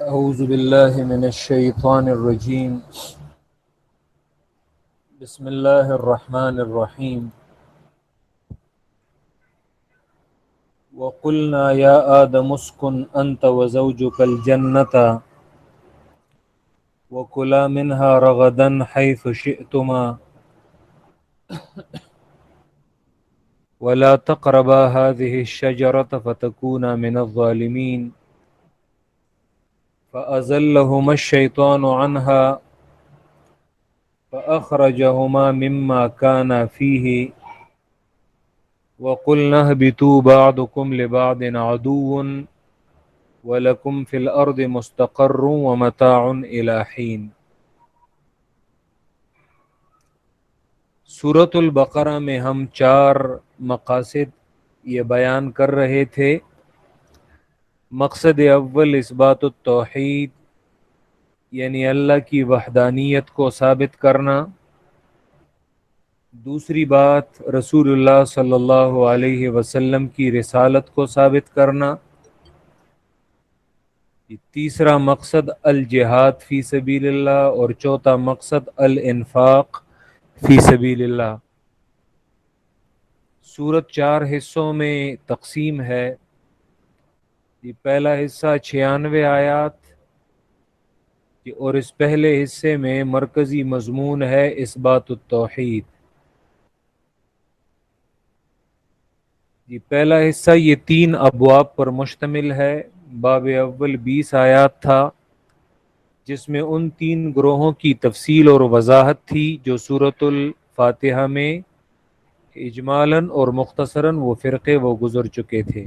أعوذ بالله من الشيطان الرجيم. بسم الله الرحمن الرحيم. وقلنا يا آدم اسكن أنت وزوجك الجنة وكلا منها رغدا حيث شئتما ولا تقربا هذه الشجرة فتكونا من الظالمين فأزلهما الشيطان عنها فأخرجهما مما كانا فيه وقلنا اهبطوا بعضكم لبعض عدو وَلَكُمْ فِي الْأَرْضِ مُسْتَقَرٌّ وَمَتَاعٌ إِلَى حِينٍ۔ سورۃ البقرہ میں ہم 4 مقاصد یہ بیان کر رہے تھے۔ مقصد اول اثبات التوحید، یعنی اللہ کی وحدانیت کو ثابت کرنا۔ دوسری بات رسول اللہ صلی اللہ علیہ وسلم کی رسالت کو ثابت کرنا۔ تیسرا مقصد الجہاد فی سبیل اللہ، اور چوتھا مقصد الانفاق فی سبیل اللہ۔ سورت 4 حصوں میں تقسیم ہے۔ یہ پہلا حصہ 96 آیات، اور اس پہلے حصے میں مرکزی مضمون ہے اثبات التوحید۔ یہ پہلا حصہ یہ 3 ابواب پر مشتمل ہے۔ باب اول 20 آیات تھا، جس میں ان 3 گروہوں کی تفصیل اور وضاحت تھی جو سورۃ الفاتحہ میں اجمالاً اور مختصراً وہ فرقے وہ گزر چکے تھے۔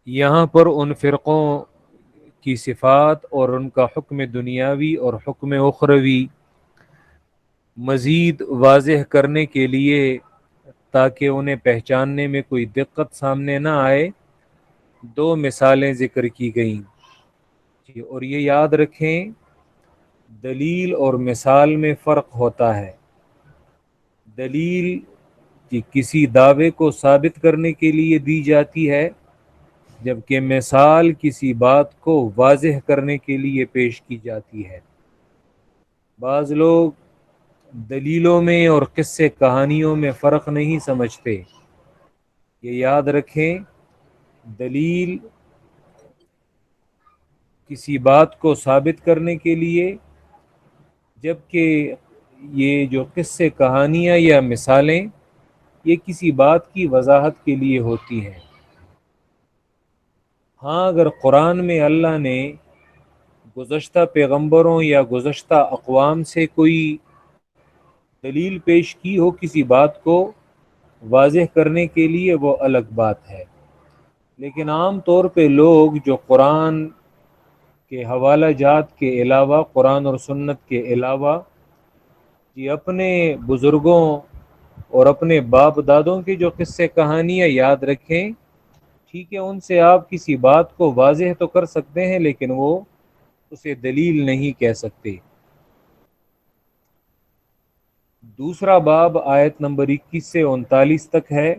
یہاں پر ان فرقوں کی صفات اور ان کا حکم دنیاوی اور حکم اخروی مزید واضح کرنے کے لیے، تاکہ انہیں پہچاننے میں کوئی دقت سامنے نہ آئے، 2 مثالیں ذکر کی گئیں۔ اور یہ یاد رکھیں، دلیل اور مثال میں فرق ہوتا ہے۔ دلیل کسی دعوے کو ثابت کرنے کے لیے دی جاتی ہے، جبکہ مثال کسی بات کو واضح کرنے کے لیے پیش کی جاتی ہے۔ بعض لوگ دلیلوں میں اور قصے کہانیوں میں فرق نہیں سمجھتے۔ یہ یاد رکھیں، دلیل کسی بات کو ثابت کرنے کے لیے، جبکہ یہ جو قصے کہانیاں یا مثالیں یہ کسی بات کی وضاحت کے لیے ہوتی ہیں۔ ہاں، اگر قرآن میں اللہ نے گزشتہ پیغمبروں یا گزشتہ اقوام سے کوئی دلیل پیش کی ہو کسی بات کو واضح کرنے کے لیے، وہ الگ بات ہے۔ لیکن عام طور پہ لوگ جو قرآن کے حوالہ جات کے علاوہ، قرآن اور سنت کے علاوہ، یہ اپنے بزرگوں اور اپنے باپ دادوں کے جو قصے کہانیاں یاد رکھیں، ٹھیک ہے، ان سے آپ کسی بات کو واضح تو کر سکتے ہیں، لیکن وہ اسے دلیل نہیں کہہ سکتے۔ دوسرا باب آیت نمبر 21 سے 39 تک ہے،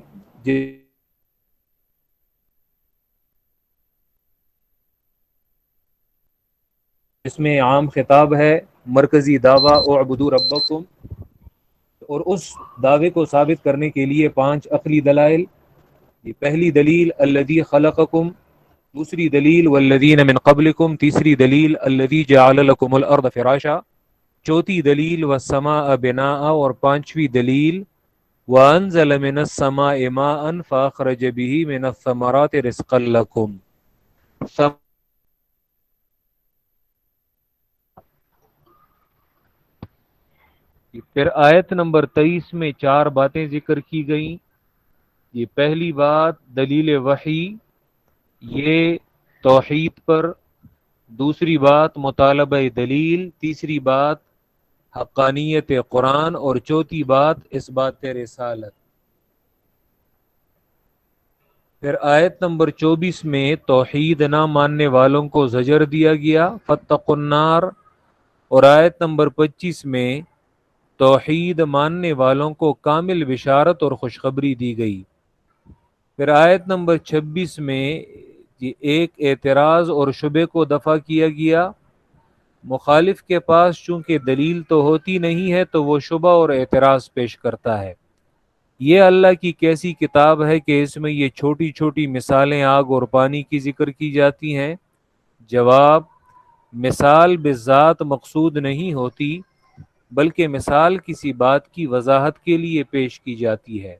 جس میں عام خطاب ہے، مرکزی دعویٰ اعبدوا ربکم، اور اس دعوے کو ثابت کرنے کے لیے 5 عقلی دلائل۔ یہ پہلی دلیل الذی خلقکم، دوسری دلیل والذین من قبلکم، تیسری دلیل الذی جعل لکم الارض فراشا، چوتھی دلیل والسماء بناء، اور 5ویں دلیل وانزل من السماء ماء فاخرج به من الثمرات رزقا لکم۔ پھر آیت نمبر 23 میں 4 باتیں ذکر کی گئیں۔ یہ پہلی بات دلیل وحی، یہ توحید پر، دوسری بات مطالبہ دلیل، تیسری بات حقانیت قرآن، اور چوتھی بات اثبات رسالت۔ پھر آیت نمبر 24 میں توحید نہ ماننے والوں کو زجر دیا گیا، فاتقوا النار، اور آیت نمبر 25 میں توحید ماننے والوں کو کامل بشارت اور خوشخبری دی گئی۔ پھر آیت نمبر 26 میں جی ایک اعتراض اور شبے کو دفع کیا گیا. مخالف کے پاس چونکہ دلیل تو ہوتی نہیں ہے تو وہ شبہ اور اعتراض پیش کرتا ہے. یہ اللہ کی کیسی کتاب ہے کہ اس میں یہ چھوٹی چھوٹی مثالیں آگ اور پانی کی ذکر کی جاتی ہیں؟ جواب: مثال بالذات مقصود نہیں ہوتی، بلکہ مثال کسی بات کی وضاحت کے لیے پیش کی جاتی ہے.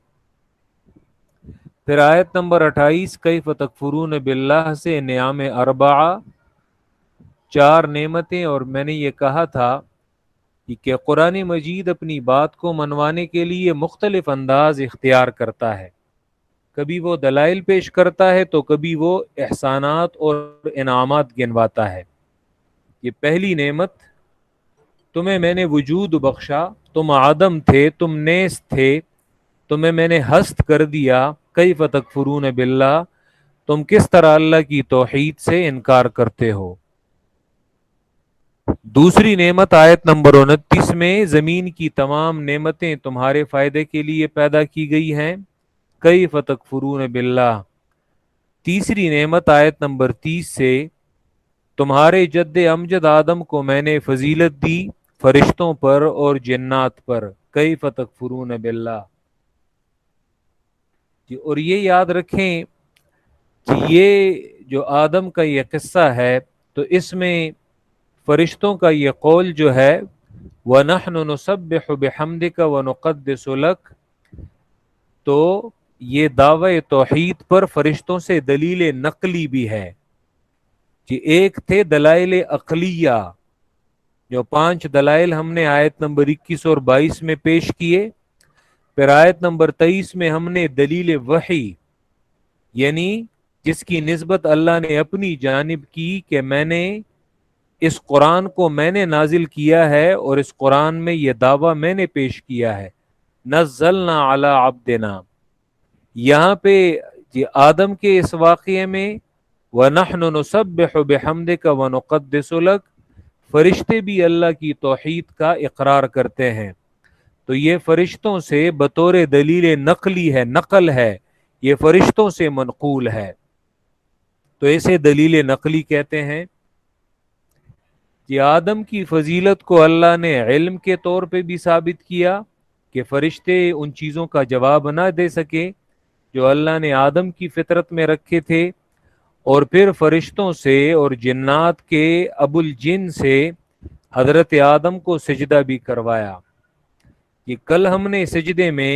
پھر آیت نمبر 28 کیف تکفرون باللہ سے نعم اربعہ، چار نعمتیں. اور میں نے یہ کہا تھا کہ قرآن مجید اپنی بات کو منوانے کے لیے مختلف انداز اختیار کرتا ہے. کبھی وہ دلائل پیش کرتا ہے تو کبھی وہ احسانات اور انعامات گنواتا ہے. یہ پہلی نعمت: تمہیں میں نے وجود بخشا، تم عدم تھے، تم نیست تھے، تمہیں میں نے ہست کر دیا. کیف تکفرون باللہ، تم کس طرح اللہ کی توحید سے انکار کرتے ہو. دوسری نعمت آیت نمبر 29 میں زمین کی تمام نعمتیں تمہارے فائدے کے لیے پیدا کی گئی ہیں. کیف تکفرون باللہ. تیسری نعمت آیت نمبر 30 سے تمہارے جد امجد آدم کو میں نے فضیلت دی فرشتوں پر اور جنات پر. کیف تکفرون باللہ. اور یہ یاد رکھیں کہ یہ جو آدم کا یہ قصہ ہے تو اس میں فرشتوں کا یہ قول جو ہے وَنَحْنُ نُسَبِّحُ بِحَمْدِكَ وَنُقَدِّسُ لَكَ، تو یہ دعوی توحید پر فرشتوں سے دلیل نقلی بھی ہے. کہ ایک تھے دلائل عقلیہ، جو 5 دلائل ہم نے آیت نمبر 21 اور 22 میں پیش کیے. پھر آیت نمبر 23 میں ہم نے دلیل وحی، یعنی جس کی نسبت اللہ نے اپنی جانب کی کہ میں نے اس قرآن کو میں نے نازل کیا ہے اور اس قرآن میں یہ دعویٰ میں نے پیش کیا ہے. نزلنا علی عبدنا. یہاں پہ آدم کے اس واقعے میں وَنَحْنُ نُسَبِّحُ بِحَمْدِكَ وَنُقَدِّسُ لَكَ، فرشتے بھی اللہ کی توحید کا اقرار کرتے ہیں. تو یہ فرشتوں سے بطور دلیل نقلی ہے، نقل ہے، یہ فرشتوں سے منقول ہے، تو اسے دلیل نقلی کہتے ہیں. آدم کی فضیلت کو اللہ نے علم کے طور پہ بھی ثابت کیا کہ فرشتے ان چیزوں کا جواب نہ دے سکے جو اللہ نے آدم کی فطرت میں رکھے تھے. اور پھر فرشتوں سے اور جنات کے ابو الجن سے حضرت آدم کو سجدہ بھی کروایا. کہ کل ہم نے سجدے میں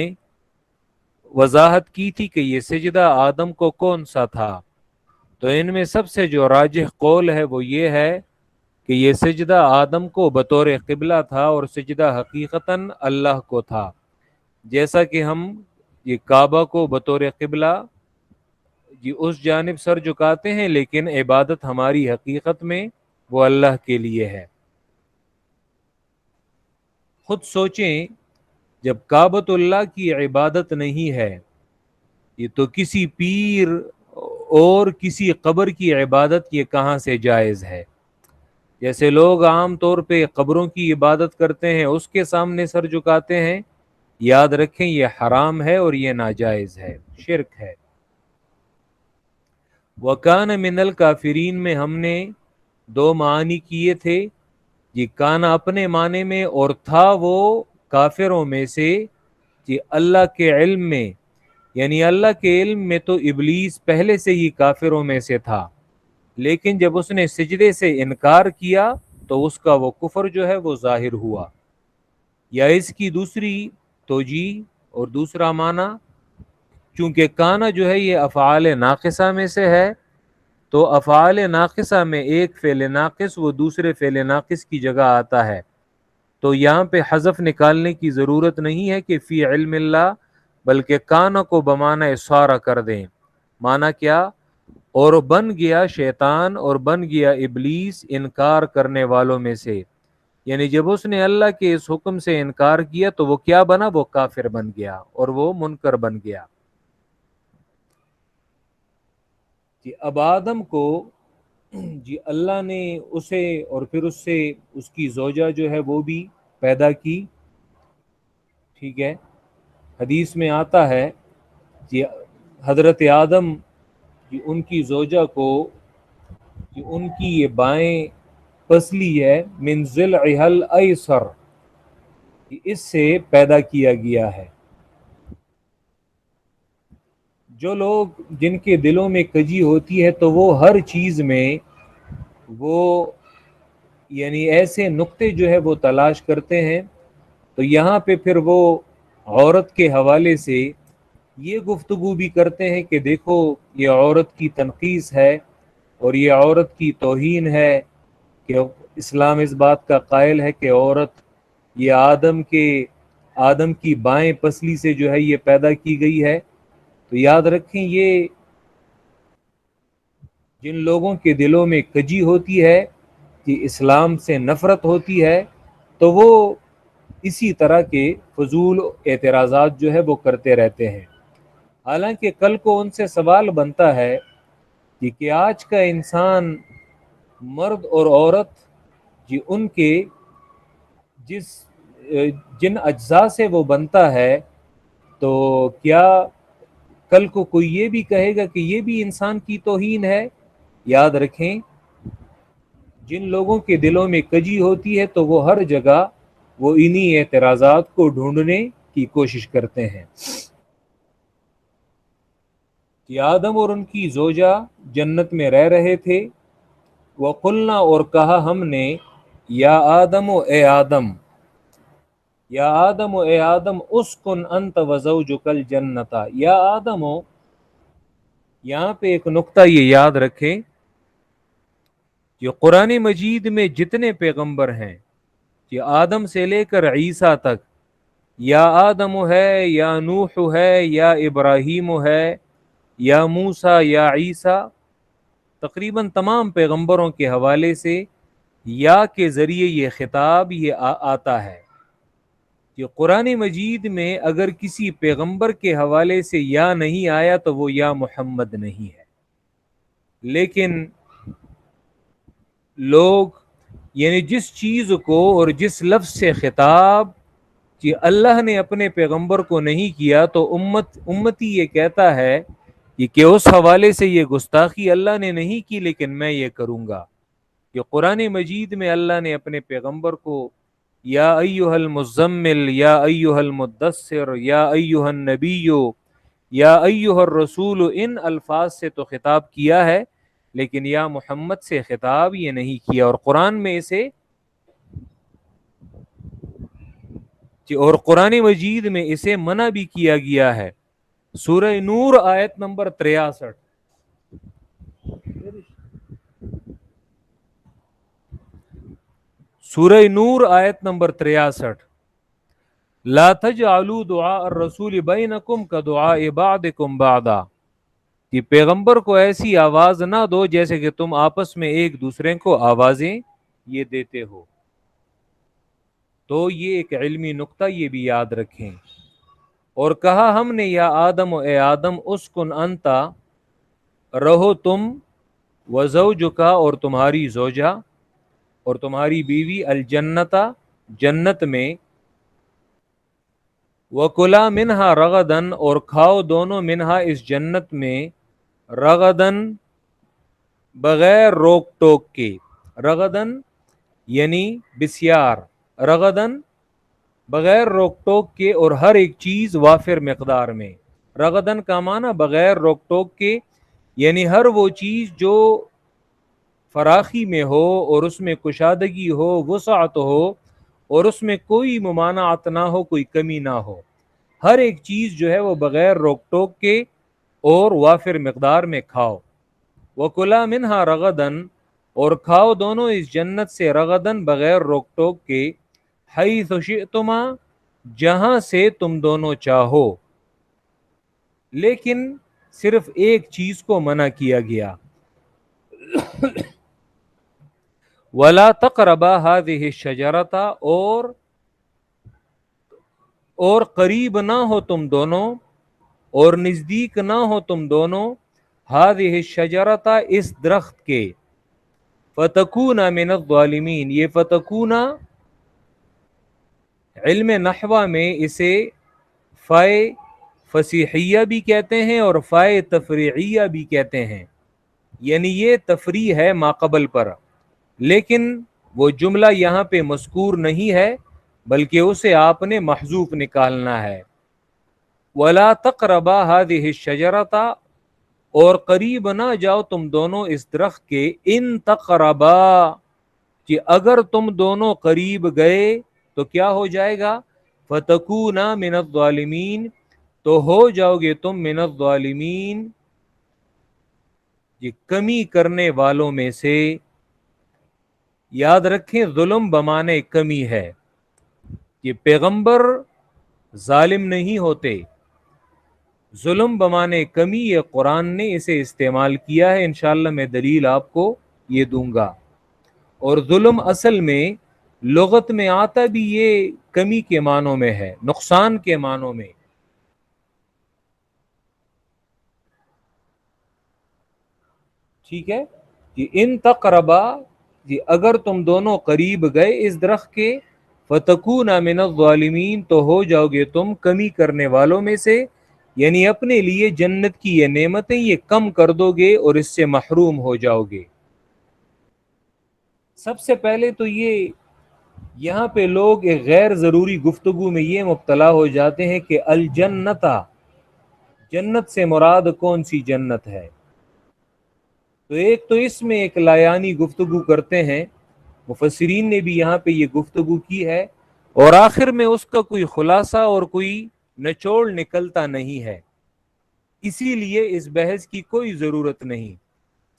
وضاحت کی تھی کہ یہ سجدہ آدم کو کون سا تھا، تو ان میں سب سے جو راجح قول ہے وہ یہ ہے کہ یہ سجدہ آدم کو بطور قبلہ تھا اور سجدہ حقیقتاً اللہ کو تھا. جیسا کہ ہم یہ کعبہ کو بطور قبلہ اس جانب سر جھکاتے ہیں، لیکن عبادت ہماری حقیقت میں وہ اللہ کے لیے ہے. خود سوچیں، جب کعبۃ اللہ کی عبادت نہیں ہے یہ تو کسی پیر اور کسی قبر کی عبادت یہ کہاں سے جائز ہے؟ جیسے لوگ عام طور پہ قبروں کی عبادت کرتے ہیں، اس کے سامنے سر جھکاتے ہیں، یاد رکھیں یہ حرام ہے اور یہ ناجائز ہے، شرک ہے. وَكَانَ مِنَ الْكَافِرِينَ میں ہم نے 2 معنی کیے تھے. یہ کانا اپنے معنی میں اور تھا وہ کافروں میں سے. اللہ کے علم میں، یعنی اللہ کے علم میں تو ابلیس پہلے سے ہی کافروں میں سے تھا، لیکن جب اس نے سجدے سے انکار کیا تو اس کا وہ کفر جو ہے وہ ظاہر ہوا. یا اس کی دوسری توجیہ اور دوسرا معنی، چونکہ کانا جو ہے یہ افعال ناقصہ میں سے ہے، تو افعال ناقصہ میں ایک فعل ناقص وہ دوسرے فعل ناقص کی جگہ آتا ہے، تو یہاں پہ حذف نکالنے کی ضرورت نہیں ہے کہ فی علم اللہ، بلکہ کانا کو بمعنی اشارہ کر دیں. معنی کیا؟ اور بن گیا شیطان اور بن گیا ابلیس انکار کرنے والوں میں سے. یعنی جب اس نے اللہ کے اس حکم سے انکار کیا تو وہ کیا بنا؟ وہ کافر بن گیا اور وہ منکر بن گیا. اب آدم کو اللہ نے اسے اور پھر اس سے اس کی زوجہ جو ہے وہ بھی پیدا کی. ٹھیک ہے، حدیث میں آتا ہے حضرت آدم کہ ان کی زوجہ کو کہ ان کی یہ بائیں پسلی ہے من ضلعها الایسر، کہ اس سے پیدا کیا گیا ہے۔ جو لوگ جن کے دلوں میں کجی ہوتی ہے تو وہ ہر چیز میں وہ یعنی ایسے نقطے جو ہے وہ تلاش کرتے ہیں، تو یہاں پہ پھر وہ عورت کے حوالے سے یہ گفتگو بھی کرتے ہیں کہ دیکھو یہ عورت کی تنقیص ہے اور یہ عورت کی توہین ہے، کہ اسلام اس بات کا قائل ہے کہ عورت یہ آدم کی بائیں پسلی سے جو ہے یہ پیدا کی گئی ہے۔ تو یاد رکھیں یہ جن لوگوں کے دلوں میں کجی ہوتی ہے کہ اسلام سے نفرت ہوتی ہے تو وہ اسی طرح کے فضول اعتراضات جو ہے وہ کرتے رہتے ہیں۔ حالانکہ کل کو ان سے سوال بنتا ہے کہ آج کا انسان مرد اور عورت جی ان کے جن اجزاء سے وہ بنتا ہے، تو کیا کل کو کوئی یہ بھی کہے گا کہ یہ بھی انسان کی توہین ہے؟ یاد رکھیں جن لوگوں کے دلوں میں کجی ہوتی ہے تو وہ ہر جگہ وہ انہی اعتراضات کو ڈھونڈنے کی کوشش کرتے ہیں۔ کہ آدم اور ان کی زوجہ جنت میں رہ رہے تھے، وَقُلْنَا اور کہا ہم نے یا آدم و اے آدم، یا آدم و اے آدم اسکن انت وزوجک الجنت، یا آدم و یہاں پہ ایک نقطہ یہ یاد رکھیں کہ قرآن مجید میں جتنے پیغمبر ہیں کہ آدم سے لے کر عیسیٰ تک، یا آدم ہے یا نوح ہے یا ابراہیم ہے یا موسیٰ یا عیسیٰ، تقریباً تمام پیغمبروں کے حوالے سے یا کے ذریعے یہ خطاب یہ آتا ہے کہ قرآن مجید میں اگر کسی پیغمبر کے حوالے سے یا نہیں آیا تو وہ یا محمد نہیں ہے۔ لیکن لوگ یعنی جس چیز کو اور جس لفظ سے خطاب کہ اللہ نے اپنے پیغمبر کو نہیں کیا تو امتی یہ کہتا ہے کہ اس حوالے سے یہ گستاخی اللہ نے نہیں کی لیکن میں یہ کروں گا۔ کہ قرآن مجید میں اللہ نے اپنے پیغمبر کو یا ایھا المزمل یا ایھا المدثر یا ایھا النبی یا ایھا الرسول ان الفاظ سے تو خطاب کیا ہے، لیکن یا محمد سے خطاب یہ نہیں کیا، اور قرآن مجید میں اسے منع بھی کیا گیا ہے۔ سورہ نور آیت نمبر 63، سورہ نور آیت نمبر 63، لا تجعلوا دعاء الرسول بینکم کدعاء بعضکم بعضا، کہ پیغمبر کو ایسی آواز نہ دو جیسے کہ تم آپس میں ایک دوسرے کو آوازیں یہ دیتے ہو۔ تو یہ ایک علمی نقطہ یہ بھی یاد رکھیں۔ اور کہا ہم نے یا آدم و اے آدم اسکن انتا، رہو تم، وزوجکا اور تمہاری زوجہ اور تمہاری بیوی، الجنتا جنت میں، وکلا منہا رغدن اور کھاؤ دونوں منہا اس جنت میں، رغدن بغیر روک ٹوک کے، رغدن یعنی بسیار، رغدن بغیر روک ٹوک کے اور ہر ایک چیز وافر مقدار میں۔ رغدن کا معنی بغیر روک ٹوک کے، یعنی ہر وہ چیز جو فراخی میں ہو اور اس میں کشادگی ہو، وسعت ہو اور اس میں کوئی ممانعت نہ ہو، کوئی کمی نہ ہو، ہر ایک چیز جو ہے وہ بغیر روک ٹوک کے اور وافر مقدار میں کھاؤ۔ وَكُلَا مِنْهَا رَغَدًا اور کھاؤ دونوں اس جنت سے، رغدن بغیر روک ٹوک کے، حَيْثُ شِئْتُمَا جہاں سے تم دونوں چاہو، لیکن صرف ایک چیز کو منع کیا گیا، وَلَا تَقْرَبَا هَذِهِ الشَّجَرَةَ اور قریب نہ ہو تم دونوں اور نزدیک نہ ہو تم دونوں، هَذِهِ الشَّجَرَةَ اس درخت کے، فَتَكُونَ مِنَ الظَّالِمِينَ یہ فتکونا علم نحوہ میں اسے فصیحیہ بھی کہتے ہیں اور فائے تفریعیہ بھی کہتے ہیں، یعنی یہ تفریح ہے ماقبل پر، لیکن وہ جملہ یہاں پہ مذکور نہیں ہے بلکہ اسے آپ نے محذوف نکالنا ہے۔ وَلَا تَقْرَبَا هَذِهِ الشَّجَرَةَ، اور قریب نہ جاؤ تم دونوں اس درخت کے، ان تقربا، کہ اگر تم دونوں قریب گئے تو کیا ہو جائے گا؟ فَتَكُونَا مِنَ الظَّالِمِينَ، تو ہو جاؤ گے تم من الظالمین، یہ کمی کرنے والوں میں سے۔ یاد رکھیں ظلم بمانے کمی ہے، یہ پیغمبر ظالم نہیں ہوتے، ظلم بمانے کمی یہ قرآن نے اسے استعمال کیا ہے، انشاءاللہ میں دلیل آپ کو یہ دوں گا۔ اور ظلم اصل میں لغت میں آتا بھی یہ کمی کے معنوں میں ہے، نقصان کے معنوں میں۔ ٹھیک ہے، کہ ان تقربا، کہ اگر تم دونوں قریب گئے اس درخت کے، فتکونا من الظالمین، تو ہو جاؤ گے تم کمی کرنے والوں میں سے، یعنی اپنے لیے جنت کی یہ نعمتیں یہ کم کر دو گے اور اس سے محروم ہو جاؤ گے۔ سب سے پہلے تو یہ یہاں پہ لوگ ایک غیر ضروری گفتگو میں یہ مبتلا ہو جاتے ہیں کہ الجنتا، جنت سے مراد کون سی جنت ہے؟ تو ایک تو اس میں ایک لایانی گفتگو کرتے ہیں، مفسرین نے بھی یہاں پہ یہ گفتگو کی ہے، اور آخر میں اس کا کوئی خلاصہ اور کوئی نچوڑ نکلتا نہیں ہے، اسی لیے اس بحث کی کوئی ضرورت نہیں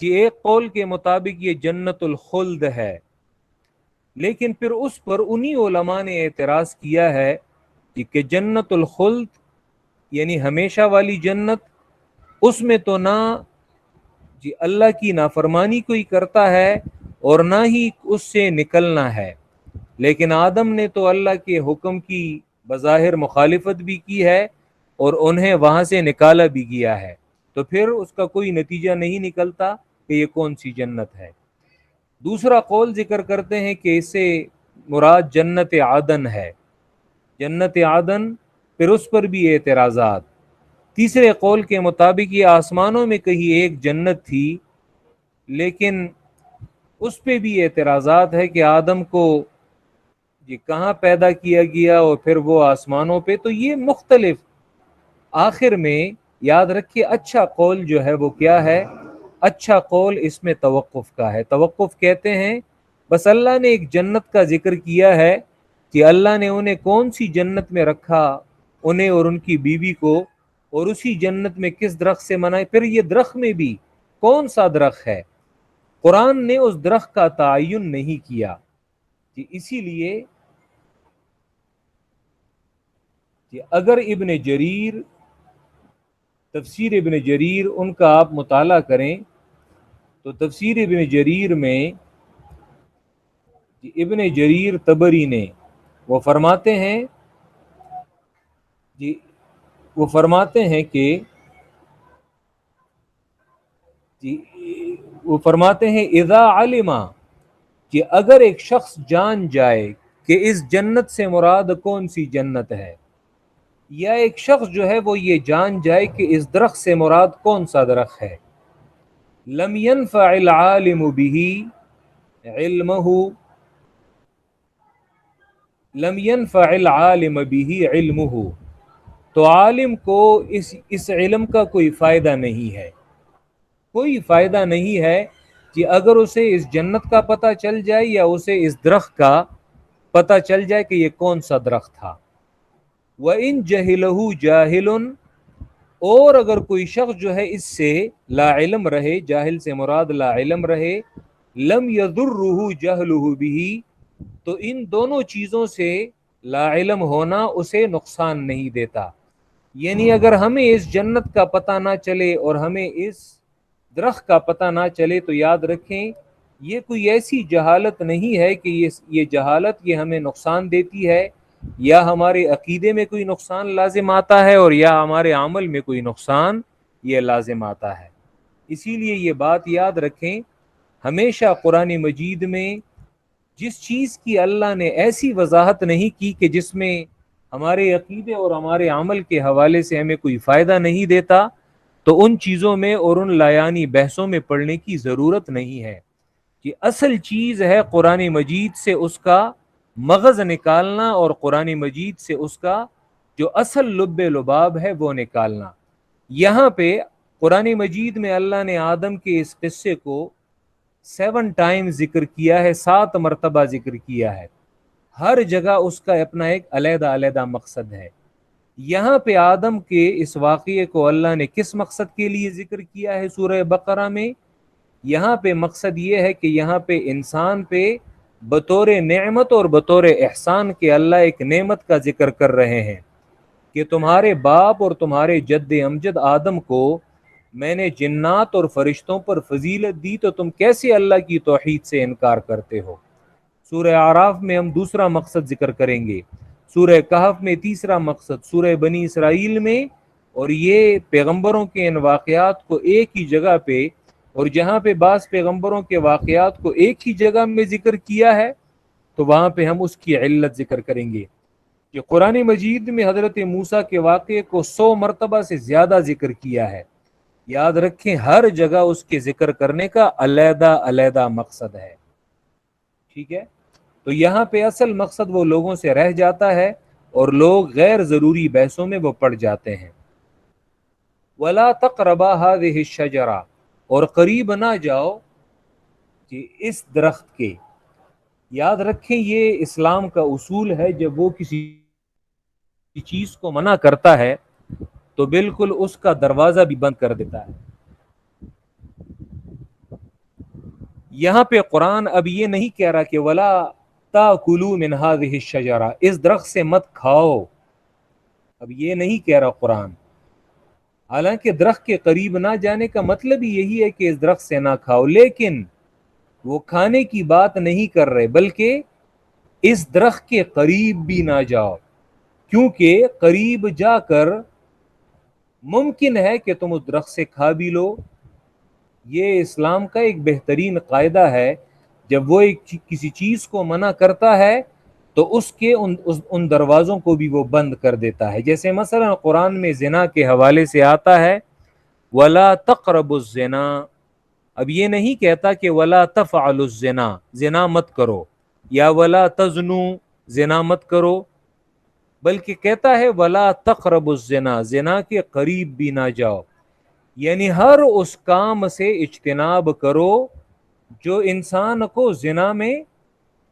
کہ ایک قول کے مطابق یہ جنت الخلد ہے، لیکن پھر اس پر انہی علماء نے اعتراض کیا ہے کہ جنت الخلد یعنی ہمیشہ والی جنت، اس میں تو نہ جی اللہ کی نافرمانی کوئی کرتا ہے اور نہ ہی اس سے نکلنا ہے، لیکن آدم نے تو اللہ کے حکم کی بظاہر مخالفت بھی کی ہے اور انہیں وہاں سے نکالا بھی گیا ہے، تو پھر اس کا کوئی نتیجہ نہیں نکلتا کہ یہ کون سی جنت ہے۔ دوسرا قول ذکر کرتے ہیں کہ اس سے مراد جنت عدن ہے، جنت عدن، پھر اس پر بھی اعتراضات۔ تیسرے قول کے مطابق یہ آسمانوں میں کہیں ایک جنت تھی، لیکن اس پہ بھی اعتراضات ہے کہ آدم کو یہ کہاں پیدا کیا گیا اور پھر وہ آسمانوں پہ، تو یہ مختلف۔ آخر میں یاد رکھیے اچھا قول جو ہے وہ کیا ہے؟ اچھا قول اس میں توقف کا ہے۔ توقف کہتے ہیں بس اللہ نے ایک جنت کا ذکر کیا ہے کہ اللہ نے انہیں کون سی جنت میں رکھا، انہیں اور ان کی بیوی کو، اور اسی جنت میں کس درخت سے منائے، پھر یہ درخت میں بھی کون سا درخت ہے، قرآن نے اس درخت کا تعین نہیں کیا۔ اسی لیے کہ اگر ابن جریر، تفسیر ابن جریر ان کا آپ مطالعہ کریں تو تفسیر ابن جریر میں ابن جریر طبری نے وہ فرماتے ہیں جی، وہ فرماتے ہیں کہ جی، وہ فرماتے ہیں اذا علما، کہ اگر ایک شخص جان جائے کہ اس جنت سے مراد کون سی جنت ہے، یا ایک شخص جو ہے وہ یہ جان جائے کہ اس درخت سے مراد کون سا درخت ہے، لم ينفع العالم به علمه، لم ينفع العالم به علمه، تو عالم کو اس علم کا کوئی فائدہ نہیں ہے، کوئی فائدہ نہیں ہے کہ اگر اسے اس جنت کا پتہ چل جائے یا اسے اس درخت کا پتہ چل جائے کہ یہ کون سا درخت تھا۔ وَإِن جَهِلَهُ جَاهِلٌ، اور اگر کوئی شخص جو ہے اس سے لا علم رہے، جاہل سے مراد لا علم رہے، لم يضرہ جہلہ بھی، تو ان دونوں چیزوں سے لا علم ہونا اسے نقصان نہیں دیتا، یعنی اگر ہمیں اس جنت کا پتہ نہ چلے اور ہمیں اس درخت کا پتہ نہ چلے تو یاد رکھیں یہ کوئی ایسی جہالت نہیں ہے کہ یہ جہالت یہ ہمیں نقصان دیتی ہے، یا ہمارے عقیدے میں کوئی نقصان لازم آتا ہے اور یا ہمارے عمل میں کوئی نقصان یہ لازم آتا ہے۔ اسی لیے یہ بات یاد رکھیں، ہمیشہ قرآن مجید میں جس چیز کی اللہ نے ایسی وضاحت نہیں کی کہ جس میں ہمارے عقیدے اور ہمارے عمل کے حوالے سے ہمیں کوئی فائدہ نہیں دیتا، تو ان چیزوں میں اور ان لایانی بحثوں میں پڑھنے کی ضرورت نہیں ہے۔ کہ اصل چیز ہے قرآن مجید سے اس کا مغز نکالنا، اور قرآن مجید سے اس کا جو اصل لب لباب ہے وہ نکالنا۔ یہاں پہ قرآن مجید میں اللہ نے آدم کے اس قصے کو 7 ٹائم ذکر کیا ہے، 7 مرتبہ ذکر کیا ہے۔ ہر جگہ اس کا اپنا ایک علیحدہ علیحدہ مقصد ہے۔ یہاں پہ آدم کے اس واقعے کو اللہ نے کس مقصد کے لیے ذکر کیا ہے سورہ بقرہ میں؟ یہاں پہ مقصد یہ ہے کہ یہاں پہ انسان پہ بطور نعمت اور بطور احسان کے اللہ ایک نعمت کا ذکر کر رہے ہیں کہ تمہارے باپ اور تمہارے جد امجد آدم کو میں نے جنات اور فرشتوں پر فضیلت دی، تو تم کیسے اللہ کی توحید سے انکار کرتے ہو؟ سورہ اعراف میں ہم دوسرا مقصد ذکر کریں گے، سورہ کہف میں تیسرا مقصد، سورہ بنی اسرائیل میں، اور یہ پیغمبروں کے ان واقعات کو ایک ہی جگہ پہ، اور جہاں پہ بعض پیغمبروں کے واقعات کو ایک ہی جگہ میں ذکر کیا ہے تو وہاں پہ ہم اس کی علت ذکر کریں گے۔ کہ قرآن مجید میں حضرت موسیٰ کے واقعے کو 100 مرتبہ سے زیادہ ذکر کیا ہے۔ یاد رکھیں ہر جگہ اس کے ذکر کرنے کا علیحدہ علیحدہ مقصد ہے، ٹھیک ہے؟ تو یہاں پہ اصل مقصد وہ لوگوں سے رہ جاتا ہے اور لوگ غیر ضروری بحثوں میں وہ پڑ جاتے ہیں۔ وَلَا تَقْرَبَا هَذِهِ الشَّجَرَةَ، اور قریب نہ جاؤ کہ اس درخت کے۔ یاد رکھیں یہ اسلام کا اصول ہے، جب وہ کسی چیز کو منع کرتا ہے تو بالکل اس کا دروازہ بھی بند کر دیتا ہے۔ یہاں پہ قرآن اب یہ نہیں کہہ رہا کہ ولا تاکلوا من هذه الشجرہ، اس درخت سے مت کھاؤ، اب یہ نہیں کہہ رہا قرآن۔ حالانکہ درخت کے قریب نہ جانے کا مطلب ہی یہی ہے کہ اس درخت سے نہ کھاؤ، لیکن وہ کھانے کی بات نہیں کر رہے، بلکہ اس درخت کے قریب بھی نہ جاؤ، کیونکہ قریب جا کر ممکن ہے کہ تم اس درخت سے کھا بھی لو۔ یہ اسلام کا ایک بہترین قاعدہ ہے، جب وہ کسی چیز کو منع کرتا ہے تو اس کے ان دروازوں کو بھی وہ بند کر دیتا ہے۔ جیسے مثلا قرآن میں زنا کے حوالے سے آتا ہے وَلَا تَقْرَبُوا الزِّنَا، اب یہ نہیں کہتا کہ وَلَا تَفْعَلُوا الزِّنَا، زنا مت کرو، یا وَلَا تَزْنُوا، زنا مت کرو، بلکہ کہتا ہے وَلَا تَقْرَبُوا الزِّنَا، زنا کے قریب بھی نہ جاؤ۔ یعنی ہر اس کام سے اجتناب کرو جو انسان کو زنا میں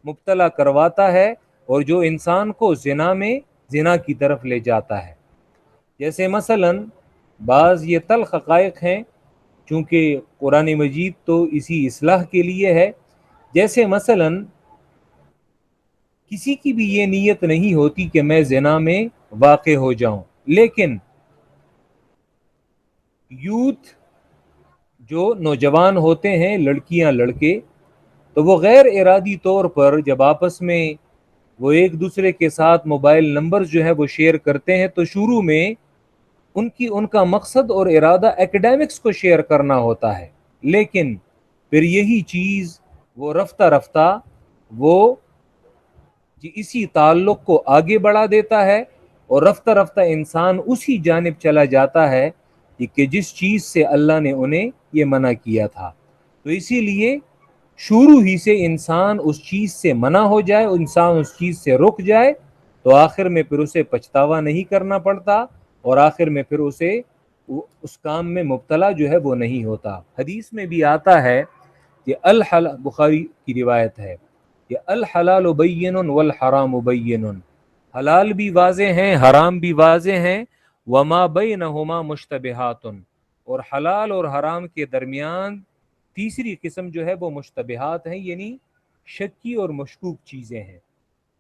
مبتلا کرواتا ہے اور جو انسان کو زنا کی طرف لے جاتا ہے۔ جیسے مثلا بعض یہ تلخ حقائق ہیں، چونکہ قرآن مجید تو اسی اصلاح کے لیے ہے۔ جیسے مثلا کسی کی بھی یہ نیت نہیں ہوتی کہ میں زنا میں واقع ہو جاؤں، لیکن یوتھ جو نوجوان ہوتے ہیں، لڑکیاں لڑکے، تو وہ غیر ارادی طور پر جب آپس میں وہ ایک دوسرے کے ساتھ موبائل نمبر جو ہے وہ شیئر کرتے ہیں، تو شروع میں ان کا مقصد اور ارادہ ایکیڈیمکس کو شیئر کرنا ہوتا ہے، لیکن پھر یہی چیز وہ رفتہ رفتہ وہ اسی تعلق کو آگے بڑھا دیتا ہے، اور رفتہ رفتہ انسان اسی جانب چلا جاتا ہے کہ جس چیز سے اللہ نے انہیں یہ منع کیا تھا۔ تو اسی لیے شروع ہی سے انسان اس چیز سے منع ہو جائے، انسان اس چیز سے رک جائے، تو آخر میں پھر اسے پچھتاوا نہیں کرنا پڑتا، اور آخر میں پھر اسے اس کام میں مبتلا جو ہے وہ نہیں ہوتا۔ حدیث میں بھی آتا ہے کہ بخاری کی روایت ہے کہ الحلال بین والحرام بین، حلال بھی واضح ہیں، حرام بھی واضح ہیں، وما بینہما مشتبہات، اور حلال اور حرام کے درمیان تیسری قسم جو ہے وہ مشتبہات ہیں، یعنی شکی اور مشکوک چیزیں ہیں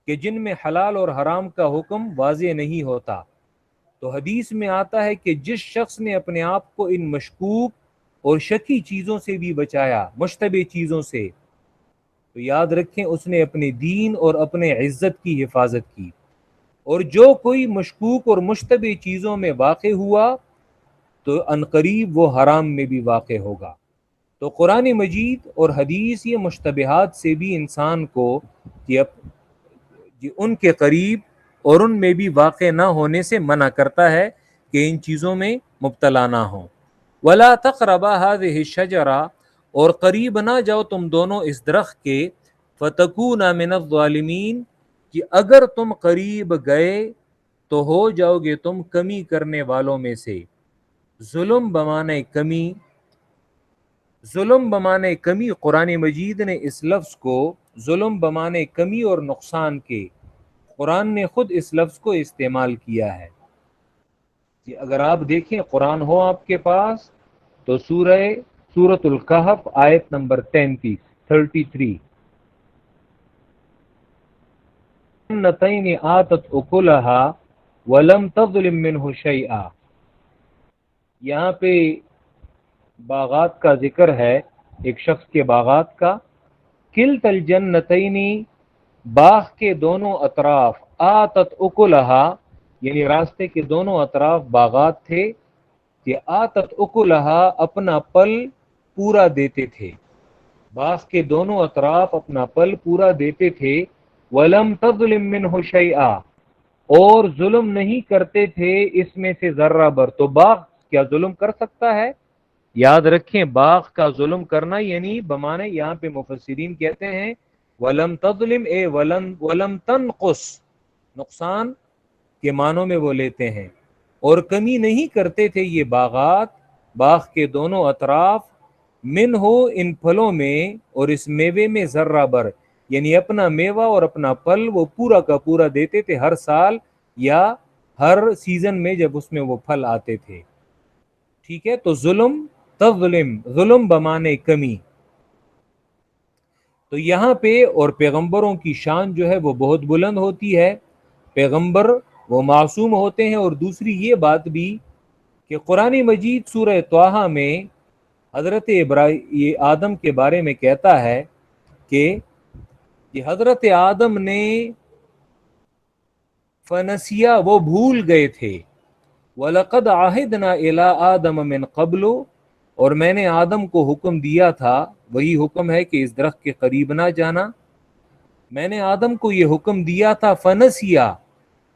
کہ جن میں حلال اور حرام کا حکم واضح نہیں ہوتا۔ تو حدیث میں آتا ہے کہ جس شخص نے اپنے آپ کو ان مشکوک اور شکی چیزوں سے بھی بچایا، مشتبہ چیزوں سے، تو یاد رکھیں اس نے اپنے دین اور اپنے عزت کی حفاظت کی۔ اور جو کوئی مشکوک اور مشتبہ چیزوں میں واقع ہوا تو عنقریب وہ حرام میں بھی واقع ہوگا۔ تو قرآن مجید اور حدیث یہ مشتبہات سے بھی انسان کو ان کے قریب اور ان میں بھی واقع نہ ہونے سے منع کرتا ہے کہ ان چیزوں میں مبتلا نہ ہوں. ولا تقربا هذه الشجرہ، اور قریب نہ جاؤ تم دونوں اس درخت کے، فتکونا من الظالمین، کہ اگر تم قریب گئے تو ہو جاؤ گے تم کمی کرنے والوں میں سے. ظلم بمانے کمی، ظلم بمانے کمی، قرآن مجید نے اس لفظ کو ظلم بمانے کمی اور نقصان کے، قرآن نے خود اس لفظ کو استعمال کیا ہے. کہ اگر آپ دیکھیں قرآن ہو آپ کے پاس تو سورۃ الکہف آیت نمبر 33 جنتین آتت اکلها ولم تظلم منہ شیئا. یہاں پہ باغات کا ذکر ہے، ایک شخص کے باغات کا. کلتا الجنتین، باغ کے دونوں اطراف، آتت اکلہا، یعنی راستے کے دونوں اطراف باغات تھے، کہ آتت اکلہا، اپنا پل پورا دیتے تھے. باغ کے دونوں اطراف اپنا پل پورا دیتے تھے. ولم تظلم منہ شیئا، اور ظلم نہیں کرتے تھے اس میں سے ذرہ بر. تو باغ کیا ظلم کر سکتا ہے؟ یاد رکھیں، باغ کا ظلم کرنا یعنی بمانے، یہاں پہ مفسرین کہتے ہیں ولم تظلم اے ولم تنقص، نقصان کے معنوں میں وہ لیتے ہیں. اور کمی نہیں کرتے تھے یہ باغات، باغ کے دونوں اطراف، من ہو، ان پھلوں میں اور اس میوے میں ذرہ بر، یعنی اپنا میوہ اور اپنا پھل وہ پورا کا پورا دیتے تھے ہر سال یا ہر سیزن میں جب اس میں وہ پھل آتے تھے. ٹھیک ہے، تو ظلم تظلم، ظلم بمانے کمی. تو یہاں پہ اور پیغمبروں کی شان جو ہے وہ بہت بلند ہوتی ہے. پیغمبر وہ معصوم ہوتے ہیں. اور دوسری یہ بات بھی کہ قرآن مجید سورہ طٰہٰ میں حضرت یہ آدم کے بارے میں کہتا ہے کہ حضرت آدم نے فنسیا، وہ بھول گئے تھے. وَلَقَدْ عَهِدْنَا إِلَىٰ آدَمَ مِنْ قَبْلُ، اور میں نے آدم کو حکم دیا تھا، وہی حکم ہے کہ اس درخت کے قریب نہ جانا. میں نے آدم کو یہ حکم دیا تھا، فنسیا،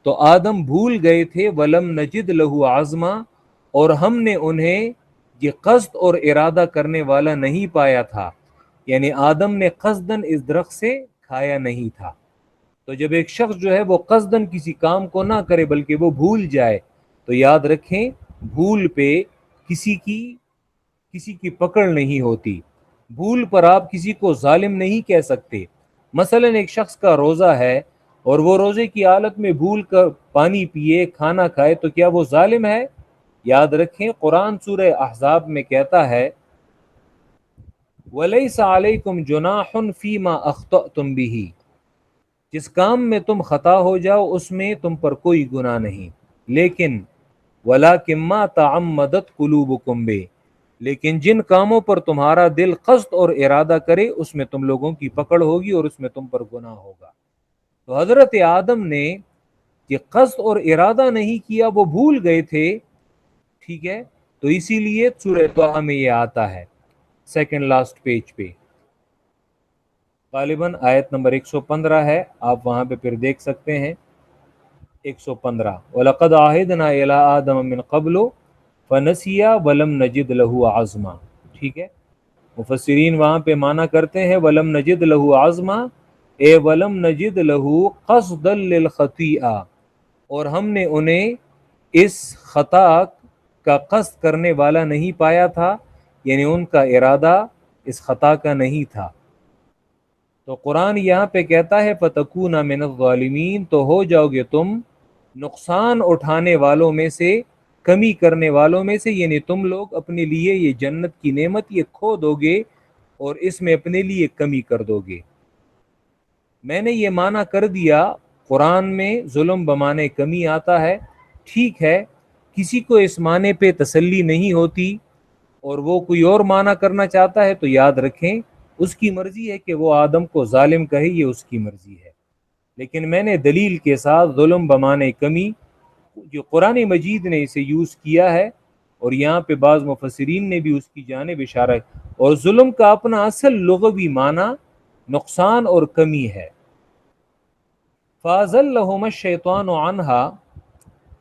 تو آدم بھول گئے تھے. وَلَمْ نَجِدْ لَهُ عَزْمًا، اور ہم نے انہیں یہ قصد اور ارادہ کرنے والا نہیں پایا تھا، یعنی آدم نے قصدن اس درخت سے کھایا نہیں تھا. تو جب ایک شخص جو ہے وہ قصدن کسی کام کو نہ کرے بلکہ وہ بھول جائے، تو یاد رکھیں بھول پہ کسی کی پکڑ نہیں ہوتی. بھول پر آپ کسی کو ظالم نہیں کہہ سکتے. مثلا ایک شخص کا روزہ ہے اور وہ روزے کی حالت میں بھول کر پانی پیے، کھانا کھائے، تو کیا وہ ظالم ہے؟ یاد رکھیں قرآن سورہ احزاب میں کہتا ہے وَلَيْسَ عَلَيْكُمْ جُنَاحٌ فِي مَا أَخْطَأْتُمْ بِهِ، جس کام میں تم خطا ہو جاؤ اس میں تم پر کوئی گناہ نہیں. لیکن وَلَكِن مَّا تَعَمَّدَتْ قُلُوبُكُمْ بِهِ، لیکن جن کاموں پر تمہارا دل قصد اور ارادہ کرے اس میں تم لوگوں کی پکڑ ہوگی اور اس میں تم پر گناہ ہوگا. تو حضرت آدم نے یہ قصد اور ارادہ نہیں کیا، وہ بھول گئے تھے. ٹھیک ہے، تو اسی لیے سورہ طٰہٰ میں یہ آتا ہے سیکنڈ لاسٹ پیج پہ، غالباً آیت نمبر 115 ہے، آپ وہاں پہ پھر دیکھ سکتے ہیں. 115 وَلَقَدْ عَهِدْنَا إِلَىٰ آدَمَ مِنْ قَبْلُ فَنَسِيَ وَلَمْ نَجِدْ لَهُ عَزْمًا. ٹھیک ہے، مفسرین وہاں پہ معنی کرتے ہیں وَلَمْ نَجِدْ لَهُ عَزْمًا، اے وَلَمْ نَجِدْ لَهُ قَصْدًا لِلْخَطِیئَہ، اور ہم نے انہیں اس خطا کا قصد کرنے والا نہیں پایا تھا، یعنی ان کا ارادہ اس خطا کا نہیں تھا. تو قرآن یہاں پہ کہتا ہے فَتَكُونَ مِنَ الظَّالِمِينَ، تو ہو جاؤ گے تم نقصان اٹھانے والوں میں سے، کمی کرنے والوں میں سے، یعنی تم لوگ اپنے لیے یہ جنت کی نعمت یہ کھو دو گے اور اس میں اپنے لیے کمی کر دو گے. میں نے یہ معنی کر دیا، قرآن میں ظلم بمانے کمی آتا ہے. ٹھیک ہے، کسی کو اس معنی پہ تسلی نہیں ہوتی اور وہ کوئی اور معنی کرنا چاہتا ہے تو یاد رکھیں اس کی مرضی ہے کہ وہ آدم کو ظالم کہے، یہ اس کی مرضی ہے. لیکن میں نے دلیل کے ساتھ ظلم بمانے کمی جو قرآن مجید نے اسے یوز کیا ہے، اور یہاں پہ بعض مفسرین نے بھی اس کی جانب اشارہ ہے. اور ظلم کا اپنا اصل لغوی معنی نقصان اور کمی ہے. فَأَزَلَّهُمَا الشَّيْطَانُ عَنْهَا،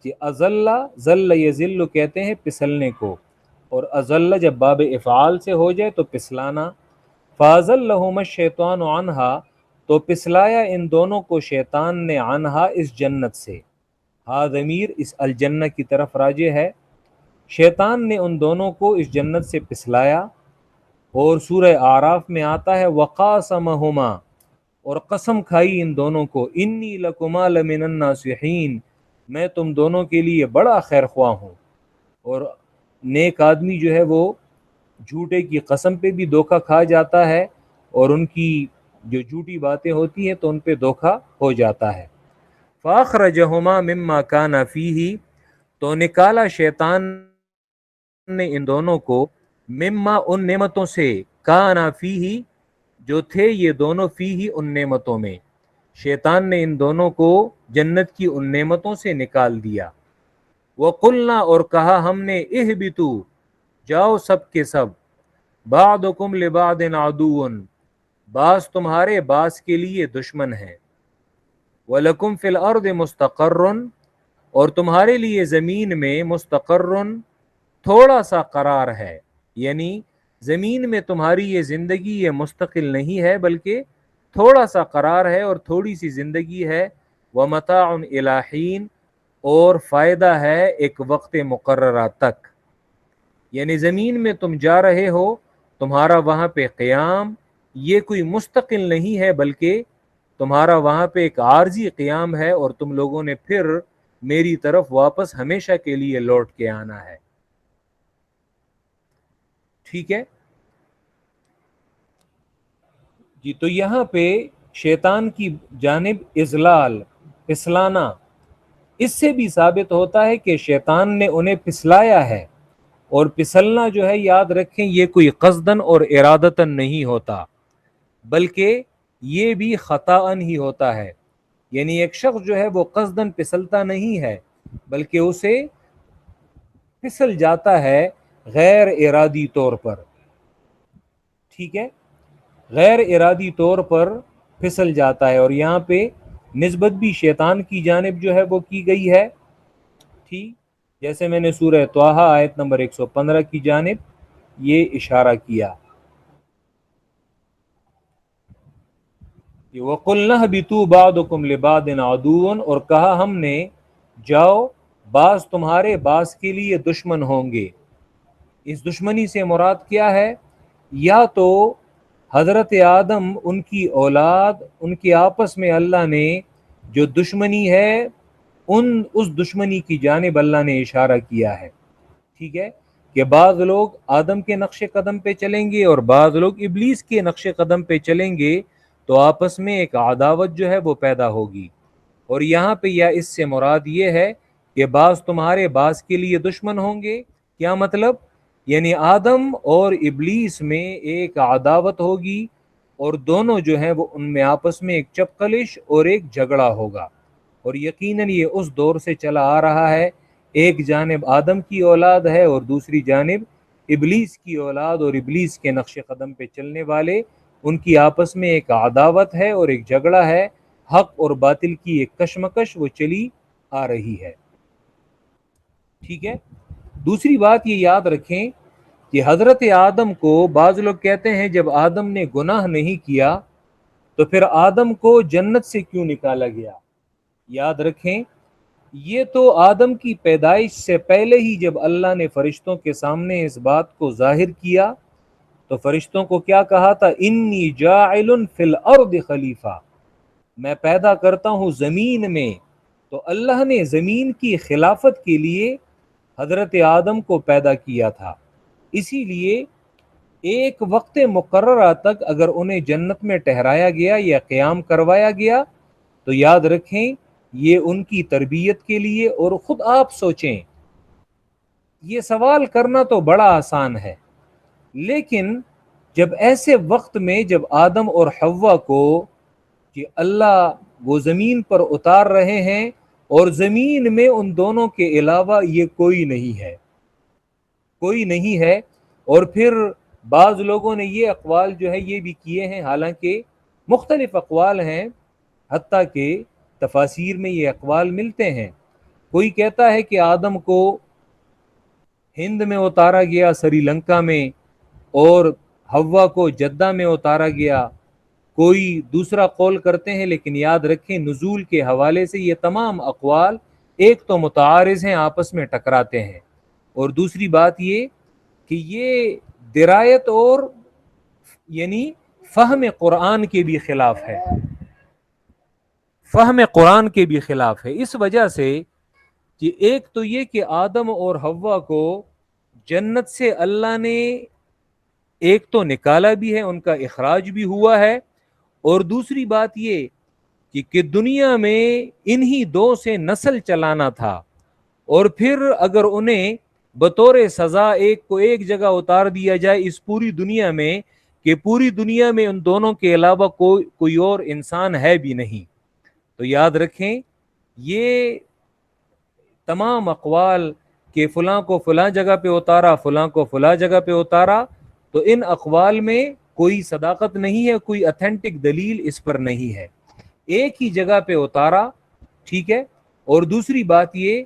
کہ ازل ذل یذل کہتے ہیں پسلنے کو، اور ازل جب باب افعال سے ہو جائے تو پسلانا۔ فَأَزَلَّهُمَا الشَّيْطَانُ عَنْهَا، تو پسلایا ان دونوں کو شیطان نے، عنہا اس جنت سے، ہا ضمیر اس الجنہ کی طرف راجع ہے، شیطان نے ان دونوں کو اس جنت سے پسلایا۔ اور سورہ اعراف میں آتا ہے وقاسمہما، اور قسم کھائی ان دونوں کو، انی لکما لمن الناصحین، میں تم دونوں کے لیے بڑا خیر خواہ ہوں۔ اور نیک آدمی جو ہے وہ جھوٹے کی قسم پہ بھی دھوکہ کھا جاتا ہے، اور ان کی جو جھوٹی باتیں ہوتی ہیں تو ان پہ دھوکہ ہو جاتا ہے۔ فَأَخْرَجَهُمَا مِمَّا كَانَ فِيهِ، تو نکالا شیطان نے ان دونوں کو، مما ان نعمتوں سے، کانا فیہ جو تھے یہ دونوں، فیہ ان نعمتوں میں، شیطان نے ان دونوں کو جنت کی ان نعمتوں سے نکال دیا۔ وَقُلْنَا، اور کہا ہم نے، اہبتوا جاؤ سب کے سب، بعضکم لبعض عدو، بعض تمہارے بعض کے لیے دشمن ہیں، وَلَكُمْ فِي الْأَرْضِ مُسْتَقَرٌّ، اور تمہارے لیے زمین میں مستقرن تھوڑا سا قرار ہے، یعنی زمین میں تمہاری یہ زندگی یہ مستقل نہیں ہے بلکہ تھوڑا سا قرار ہے اور تھوڑی سی زندگی ہے، وَمَتَاعٌ إِلَىٰ حِینٍ، اور فائدہ ہے ایک وقت مقررہ تک، یعنی زمین میں تم جا رہے ہو، تمہارا وہاں پہ قیام یہ کوئی مستقل نہیں ہے بلکہ تمہارا وہاں پہ ایک عارضی قیام ہے، اور تم لوگوں نے پھر میری طرف واپس ہمیشہ کے لیے لوٹ کے آنا ہے۔ ٹھیک ہے جی، تو یہاں پہ شیطان کی جانب اضلال، پسلانا، اس سے بھی ثابت ہوتا ہے کہ شیطان نے انہیں پسلایا ہے، اور پسلنا جو ہے یاد رکھیں یہ کوئی قصدن اور ارادتن نہیں ہوتا بلکہ یہ بھی خطاً ہی ہوتا ہے، یعنی ایک شخص جو ہے وہ قصدن پسلتا نہیں ہے بلکہ اسے پسل جاتا ہے غیر ارادی طور پر۔ ٹھیک ہے، غیر ارادی طور پر پھسل جاتا ہے، اور یہاں پہ نسبت بھی شیطان کی جانب جو ہے وہ کی گئی ہے، ٹھیک، جیسے میں نے سورہ طٰہٰ آیت نمبر 115 کی جانب یہ اشارہ کیا۔ وَقُلْنَا اهْبِطُوا بَعْضُكُمْ لِبَعْضٍ عَدُوٌّ، اور کہا ہم نے جاؤ بعض تمہارے بعض کے لیے دشمن ہوں گے۔ اس دشمنی سے مراد کیا ہے؟ یا تو حضرت آدم ان کی اولاد ان کے آپس میں اللہ نے جو دشمنی ہے اس دشمنی کی جانب اللہ نے اشارہ کیا ہے، ٹھیک ہے، کہ بعض لوگ آدم کے نقش قدم پہ چلیں گے اور بعض لوگ ابلیس کے نقش قدم پہ چلیں گے، تو آپس میں ایک عداوت جو ہے وہ پیدا ہوگی۔ اور یہاں پہ یا اس سے مراد یہ ہے کہ بعض تمہارے بعض کے لیے دشمن ہوں گے، کیا مطلب؟ یعنی آدم اور ابلیس میں ایک عداوت ہوگی، اور دونوں جو ہیں وہ ان میں آپس میں ایک چپقلش اور ایک جھگڑا ہوگا، اور یقیناً یہ اس دور سے چلا آ رہا ہے، ایک جانب آدم کی اولاد ہے اور دوسری جانب ابلیس کی اولاد، اور ابلیس کے نقش قدم پہ چلنے والے، ان کی آپس میں ایک عداوت ہے اور ایک جھگڑا ہے، حق اور باطل کی ایک کشمکش وہ چلی آ رہی ہے۔ ٹھیک ہے، دوسری بات یہ یاد رکھیں کہ حضرت آدم کو بعض لوگ کہتے ہیں جب آدم نے گناہ نہیں کیا تو پھر آدم کو جنت سے کیوں نکالا گیا؟ یاد رکھیں یہ تو آدم کی پیدائش سے پہلے ہی جب اللہ نے فرشتوں کے سامنے اس بات کو ظاہر کیا تو فرشتوں کو کیا کہا تھا؟ انی جاعل فی الارض خلیفہ، میں پیدا کرتا ہوں زمین میں۔ تو اللہ نے زمین کی خلافت کے لیے حضرت آدم کو پیدا کیا تھا، اسی لیے ایک وقت مقررہ تک اگر انہیں جنت میں ٹھہرایا گیا یا قیام کروایا گیا تو یاد رکھیں یہ ان کی تربیت کے لیے، اور خود آپ سوچیں یہ سوال کرنا تو بڑا آسان ہے، لیکن جب ایسے وقت میں جب آدم اور حوا کو کہ اللہ وہ زمین پر اتار رہے ہیں اور زمین میں ان دونوں کے علاوہ یہ کوئی نہیں ہے، کوئی نہیں ہے، اور پھر بعض لوگوں نے یہ اقوال جو ہے یہ بھی کیے ہیں، حالانکہ مختلف اقوال ہیں، حتیٰ کہ تفاسیر میں یہ اقوال ملتے ہیں. کوئی کہتا ہے کہ آدم کو ہند میں اتارا گیا، سری لنکا میں، اور حوا کو جدہ میں اتارا گیا. کوئی دوسرا قول کرتے ہیں، لیکن یاد رکھیں نزول کے حوالے سے یہ تمام اقوال ایک تو متعارض ہیں، آپس میں ٹکراتے ہیں، اور دوسری بات یہ کہ یہ درایت اور یعنی فہم قرآن کے بھی خلاف ہے، فہم قرآن کے بھی خلاف ہے. اس وجہ سے کہ ایک تو یہ کہ آدم اور حوا کو جنت سے اللہ نے ایک تو نکالا بھی ہے، ان کا اخراج بھی ہوا ہے، اور دوسری بات یہ کہ دنیا میں انہی دو سے نسل چلانا تھا، اور پھر اگر انہیں بطور سزا ایک کو ایک جگہ اتار دیا جائے اس پوری دنیا میں کہ پوری دنیا میں ان دونوں کے علاوہ کوئی اور انسان ہے بھی نہیں، تو یاد رکھیں یہ تمام اقوال کہ فلاں کو فلاں جگہ پہ اتارا، فلاں کو فلاں جگہ پہ اتارا، تو ان اقوال میں کوئی صداقت نہیں ہے، کوئی اتھینٹک دلیل اس پر نہیں ہے. ایک ہی جگہ پہ اتارا، ٹھیک ہے. اور دوسری بات یہ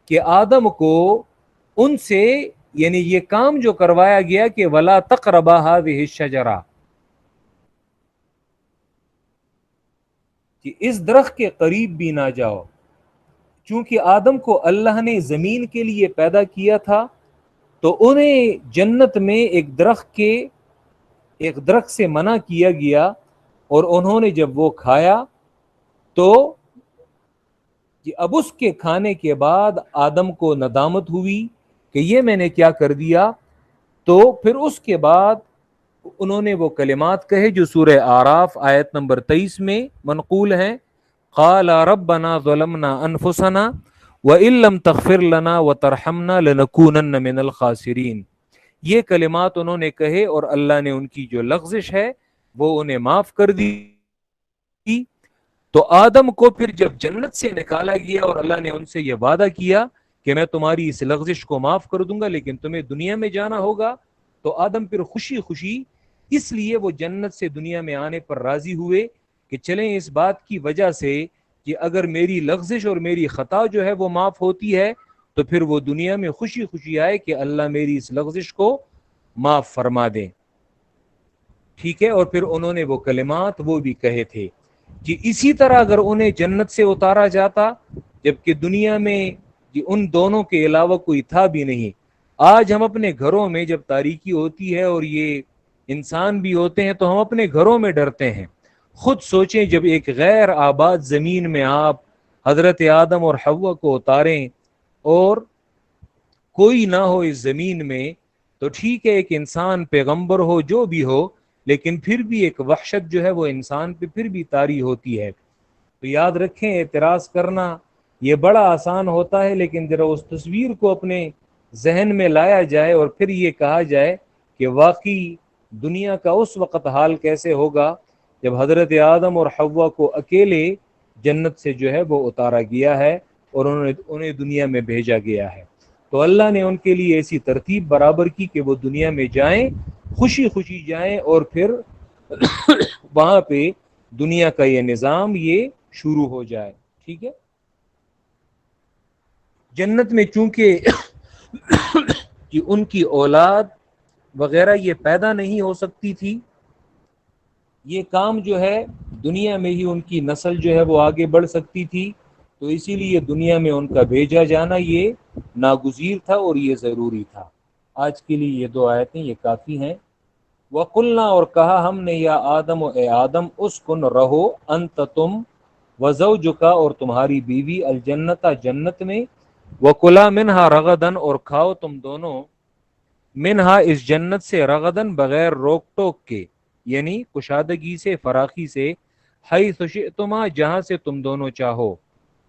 کہ آدم کو ان سے یعنی یہ کام جو کروایا گیا کہ وَلَا تَقْرَبَا هَذِهِ الشَّجَرَةَ، کہ اس درخت کے قریب بھی نہ جاؤ. چونکہ آدم کو اللہ نے زمین کے لیے پیدا کیا تھا، تو انہیں جنت میں ایک درخت سے منع کیا گیا، اور انہوں نے جب وہ کھایا تو اب اس کے کھانے کے بعد آدم کو ندامت ہوئی کہ یہ میں نے کیا کر دیا. تو پھر اس کے بعد انہوں نے وہ کلمات کہے جو سورہ اعراف آیت نمبر 23 میں منقول ہیں، قال ربنا ظلمنا انفسنا وان لم تغفر لنا وترحمنا لنكونن من الخاسرین. یہ کلمات انہوں نے کہے اور اللہ نے ان کی جو لغزش ہے وہ انہیں معاف کر دی. تو آدم کو پھر جب جنت سے نکالا گیا اور اللہ نے ان سے یہ وعدہ کیا کہ میں تمہاری اس لغزش کو معاف کر دوں گا لیکن تمہیں دنیا میں جانا ہوگا، تو آدم پھر خوشی خوشی اس لیے وہ جنت سے دنیا میں آنے پر راضی ہوئے کہ چلیں اس بات کی وجہ سے کہ اگر میری لغزش اور میری خطا جو ہے وہ معاف ہوتی ہے تو پھر وہ دنیا میں خوشی خوشی آئے کہ اللہ میری اس لغزش کو معاف فرما دیں. ٹھیک ہے. اور پھر انہوں نے وہ کلمات وہ بھی کہے تھے کہ اسی طرح اگر انہیں جنت سے اتارا جاتا جبکہ دنیا میں ان دونوں کے علاوہ کوئی تھا بھی نہیں. آج ہم اپنے گھروں میں جب تاریکی ہوتی ہے اور یہ انسان بھی ہوتے ہیں تو ہم اپنے گھروں میں ڈرتے ہیں. خود سوچیں جب ایک غیر آباد زمین میں آپ حضرت آدم اور حوا کو اتاریں اور کوئی نہ ہو اس زمین میں، تو ٹھیک ہے ایک انسان پیغمبر ہو جو بھی ہو، لیکن پھر بھی ایک وحشت جو ہے وہ انسان پہ پھر بھی طاری ہوتی ہے. تو یاد رکھیں اعتراض کرنا یہ بڑا آسان ہوتا ہے، لیکن ذرا اس تصویر کو اپنے ذہن میں لایا جائے اور پھر یہ کہا جائے کہ واقعی دنیا کا اس وقت حال کیسے ہوگا جب حضرت آدم اور حوا کو اکیلے جنت سے جو ہے وہ اتارا گیا ہے اور انہیں دنیا میں بھیجا گیا ہے. تو اللہ نے ان کے لیے ایسی ترتیب برابر کی کہ وہ دنیا میں جائیں، خوشی خوشی جائیں، اور پھر وہاں پہ دنیا کا یہ نظام یہ شروع ہو جائے. ٹھیک ہے. جنت میں چونکہ کہ ان کی اولاد وغیرہ یہ پیدا نہیں ہو سکتی تھی، یہ کام جو ہے دنیا میں ہی ان کی نسل جو ہے وہ آگے بڑھ سکتی تھی، تو اسی لیے دنیا میں ان کا بھیجا جانا یہ ناگزیر تھا اور یہ ضروری تھا. آج کے لیے یہ 2 آیتیں یہ کافی ہیں. وَقُلْنَا اور کہا ہم نے یا آدم اے آدم اسکن رہو انت تم وزوجکا اور تمہاری بیوی الجنت جنت میں، وَكُلَا مِنْهَا رَغَدًا اور کھاؤ تم دونوں منہا اس جنت سے رغدن بغیر روک ٹوک کے، یعنی کشادگی سے فراخی سے، حیث شئتما جہاں سے تم دونوں چاہو،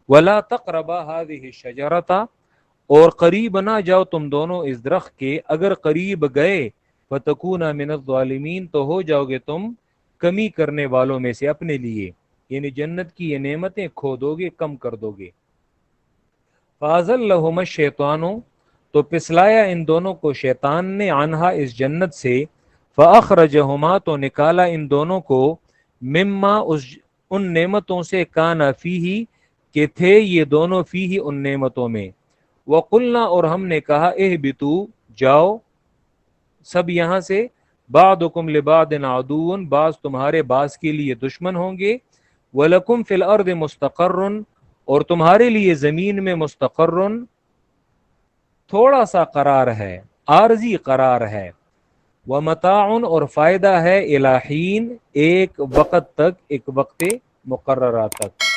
ولا تقربا هذه الشجرة اور قریب نہ جاؤ تم دونوں اس درخت کے، اگر قریب گئے فتکونا من الظالمین تو ہو جاؤ گے تم کمی کرنے والوں میں سے اپنے لیے، یعنی جنت کی یہ نعمتیں کھو دو گے، کم کر دو گے. فَأَزَلَّهُمَا الشَّيْطَانُ تو پسلایا ان دونوں کو شیطان نے عنہا اس جنت سے، فَأَخْرَجَهُمَا تو نکالا ان دونوں کو، مما ان نعمتوں سے کانا فیہ کہ تھے یہ دونوں فیہ ان نعمتوں میں. وقلنا اور ہم نے کہا اہبطوا جاؤ سب یہاں سے، بعضکم لبعض عدو بعض تمہارے بعض کے لیے دشمن ہوں گے، ولکم فی الارض مستقر اور تمہارے لیے زمین میں مستقر تھوڑا سا قرار ہے، عارضی قرار ہے، ومتاع اور فائدہ ہے، الی حین ایک وقت تک، ایک وقت مقررہ تک.